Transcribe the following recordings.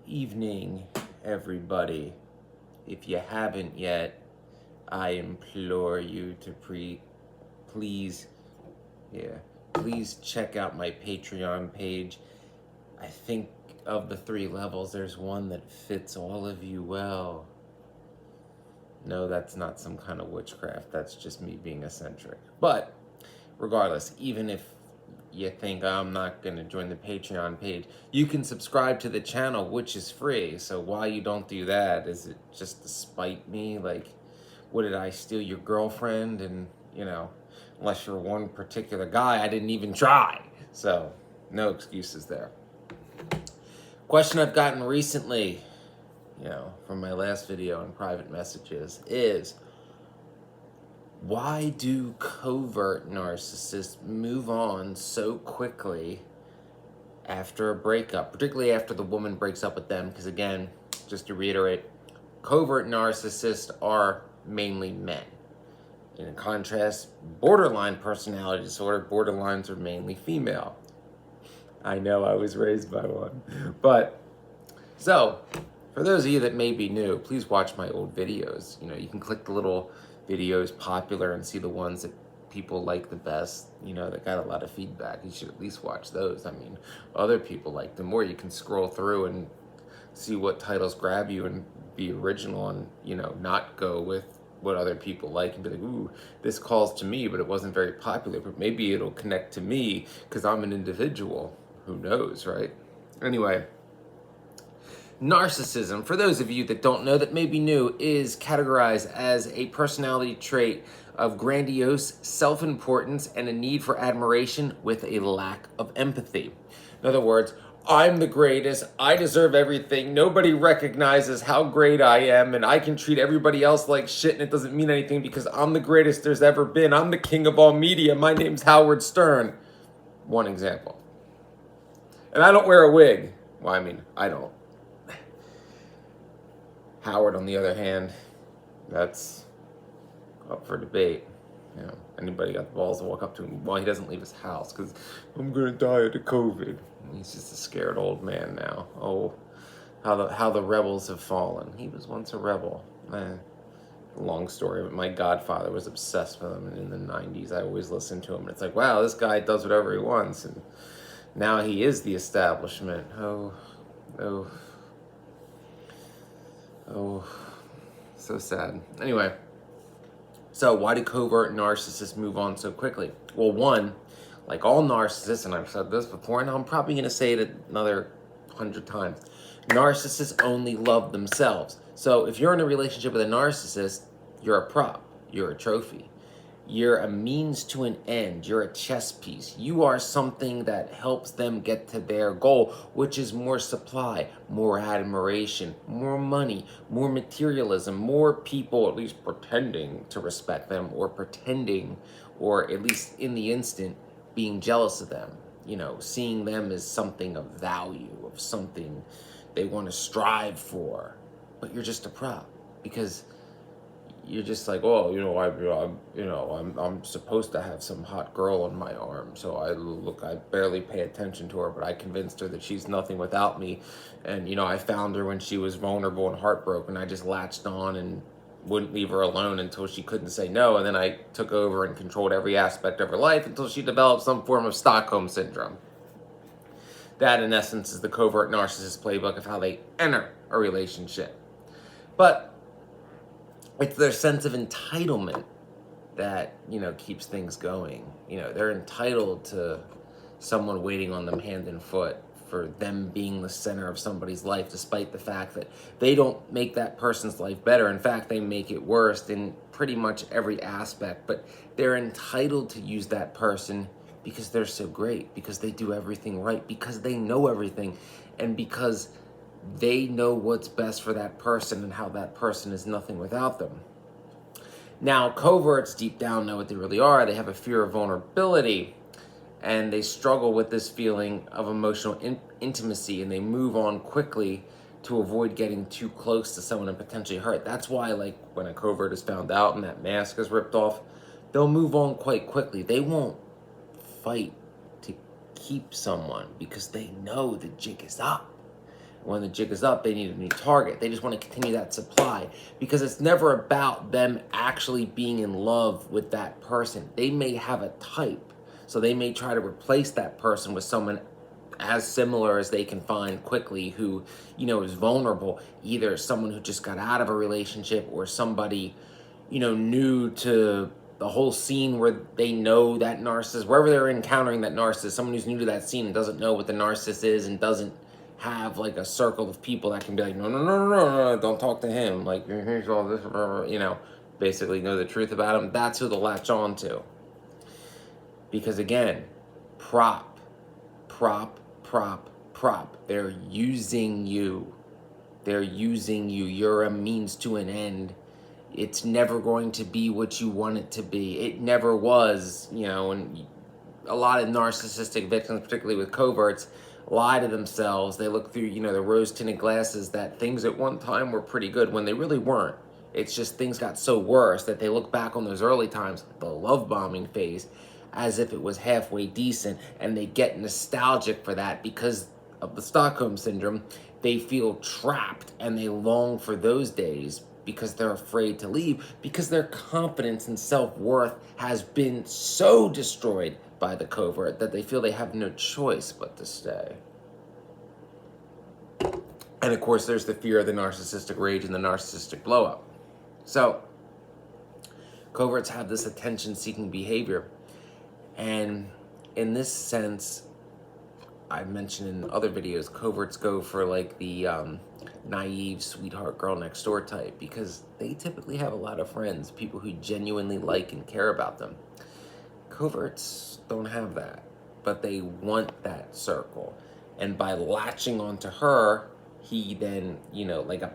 evening, everybody. If you haven't yet, I implore you to please, please check out my Patreon page. I think of the 3 levels, there's one that fits all of you well. No, that's not some kind of witchcraft. That's just me being eccentric. But regardless, even if you think I'm not going to join the Patreon page, you can subscribe to the channel, which is free. So why you don't do that? Is it just to spite me? Like, what, did I steal your girlfriend? And, unless you're one particular guy, I didn't even try. So no excuses there. Question I've gotten recently, from my last video in private messages is, why do covert narcissists move on so quickly after a breakup, particularly after the woman breaks up with them? Because again, just to reiterate, covert narcissists are mainly men. In contrast, borderline personality disorder, borderlines are mainly female. I know, I was raised by one. But, so, for those of you that may be new, please watch my old videos. You can click the little videos popular and see the ones that people like the best, that got a lot of feedback. You should at least watch those. I mean, other people like them more. You can scroll through and see what titles grab you and be original and, not go with what other people like and be like, ooh, this calls to me, but it wasn't very popular, but maybe it'll connect to me because I'm an individual. Who knows, right? Anyway, narcissism, for those of you that don't know, that may be new, is categorized as a personality trait of grandiose self-importance and a need for admiration with a lack of empathy. In other words, I'm the greatest, I deserve everything, nobody recognizes how great I am, and I can treat everybody else like shit and it doesn't mean anything because I'm the greatest there's ever been. I'm the king of all media. My name's Howard Stern. One example. And I don't wear a wig. Well, I mean, I don't. Howard, on the other hand, that's up for debate. Anybody got the balls to walk up to him? Well, he doesn't leave his house because I'm gonna die of the COVID. He's just a scared old man now. Oh, how the rebels have fallen. He was once a rebel. Long story, but my godfather was obsessed with him, and in the 90s, I always listened to him. And it's like, wow, this guy does whatever he wants, and now he is the establishment. Oh, so sad. Anyway, so why do covert narcissists move on so quickly? Well, one, like all narcissists, and I've said this before, and I'm probably going to say it another 100 times, narcissists only love themselves. So if you're in a relationship with a narcissist, you're a prop, you're a trophy. You're a means to an end. You're a chess piece. You are something that helps them get to their goal, which is more supply, more admiration, more money, more materialism, more people at least pretending to respect them or pretending, or at least in the instant, being jealous of them. Seeing them as something of value, of something they want to strive for. But you're just a prop because you're just like, oh, I'm supposed to have some hot girl on my arm. So I barely pay attention to her, but I convinced her that she's nothing without me. And, I found her when she was vulnerable and heartbroken. I just latched on and wouldn't leave her alone until she couldn't say no. And then I took over and controlled every aspect of her life until she developed some form of Stockholm syndrome. That, in essence, is the covert narcissist playbook of how they enter a relationship. But it's their sense of entitlement that, keeps things going. They're entitled to someone waiting on them hand and foot, for them being the center of somebody's life, despite the fact that they don't make that person's life better. In fact, they make it worse in pretty much every aspect. But they're entitled to use that person because they're so great, because they do everything right, because they know everything, and because they know what's best for that person and how that person is nothing without them. Now, coverts deep down know what they really are. They have a fear of vulnerability, and they struggle with this feeling of emotional intimacy, and they move on quickly to avoid getting too close to someone and potentially hurt. That's why, like, when a covert is found out and that mask is ripped off, they'll move on quite quickly. They won't fight to keep someone because they know the jig is up. when the jig is up, they need a new target. They just want to continue that supply because it's never about them actually being in love with that person. They may have a type, so they may try to replace that person with someone as similar as they can find quickly who, is vulnerable, either someone who just got out of a relationship or somebody, new to the whole scene where they know that narcissist, wherever they're encountering that narcissist, someone who's new to that scene and doesn't know what the narcissist is and doesn't have like a circle of people that can be like, no, no, no, no, no, no, don't talk to him. Like, here's all this, basically know the truth about him. That's who they'll latch on to. Because again, prop. They're using you. You're a means to an end. It's never going to be what you want it to be. It never was, and a lot of narcissistic victims, particularly with coverts, lie to themselves. They look through, the rose-tinted glasses that things at one time were pretty good when they really weren't. It's just things got so worse that they look back on those early times, the love bombing phase, as if it was halfway decent, and they get nostalgic for that because of the Stockholm Syndrome. They feel trapped and they long for those days because they're afraid to leave, because their confidence and self-worth has been so destroyed by the covert that they feel they have no choice but to stay. And of course, there's the fear of the narcissistic rage and the narcissistic blow-up. So, coverts have this attention-seeking behavior. And in this sense, I mentioned in other videos, coverts go for like the naive sweetheart girl next door type because they typically have a lot of friends, people who genuinely like and care about them. Coverts don't have that, but they want that circle. And by latching onto her, he then, like a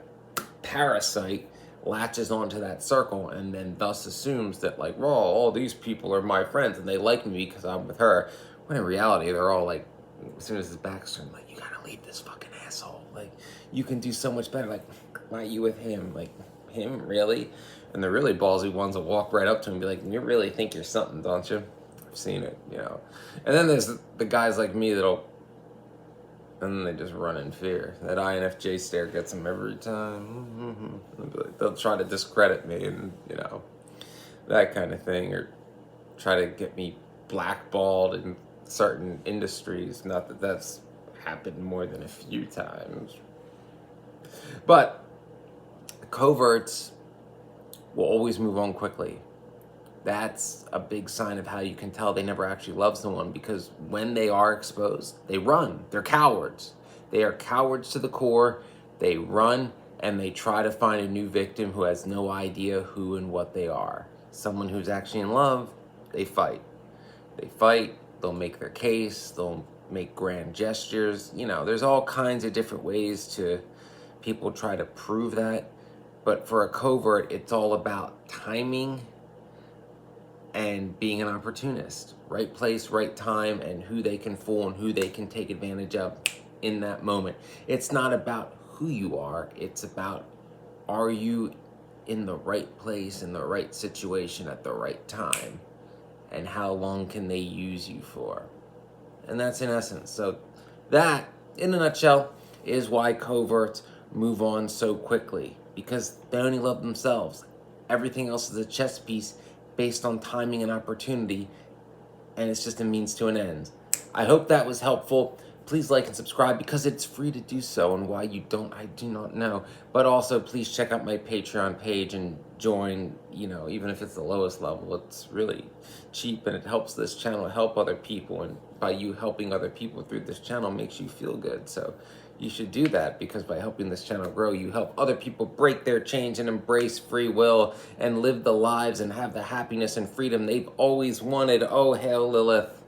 parasite, latches onto that circle and then thus assumes that like, well, all these people are my friends and they like me because I'm with her. When in reality, they're all like, as soon as his back's turned, like, you gotta leave this fucking asshole. Like, you can do so much better. Like, why are you with him? Like, him? Really? And the really ballsy ones will walk right up to him and be like, you really think you're something, don't you? I've seen it, And then there's the guys like me that'll, and they just run in fear. That INFJ stare gets them every time. They'll try to discredit me and, that kind of thing. Or try to get me blackballed in certain industries. Not that that's happened more than a few times. But coverts will always move on quickly. That's a big sign of how you can tell they never actually love someone, because when they are exposed, they run. They're cowards. They are cowards to the core. They run and they try to find a new victim who has no idea who and what they are. Someone who's actually in love, they fight. They fight, they'll make their case, they'll make grand gestures. There's all kinds of different ways to people try to prove that. But for a covert, it's all about timing and being an opportunist. Right place, right time, and who they can fool and who they can take advantage of in that moment. It's not about who you are, it's about, are you in the right place, in the right situation at the right time? And how long can they use you for? And that's in essence. So that, in a nutshell, is why coverts move on so quickly. Because they only love themselves. Everything else is a chess piece based on timing and opportunity, and it's just a means to an end. I hope that was helpful. Please like and subscribe because it's free to do so, and why you don't, I do not know. But also, please check out my Patreon page and join, even if it's the lowest level. It's really cheap, and it helps this channel help other people, and by you helping other people through this channel makes you feel good. So you should do that, because by helping this channel grow, you help other people break their chains and embrace free will and live the lives and have the happiness and freedom they've always wanted. Oh, hail Lilith.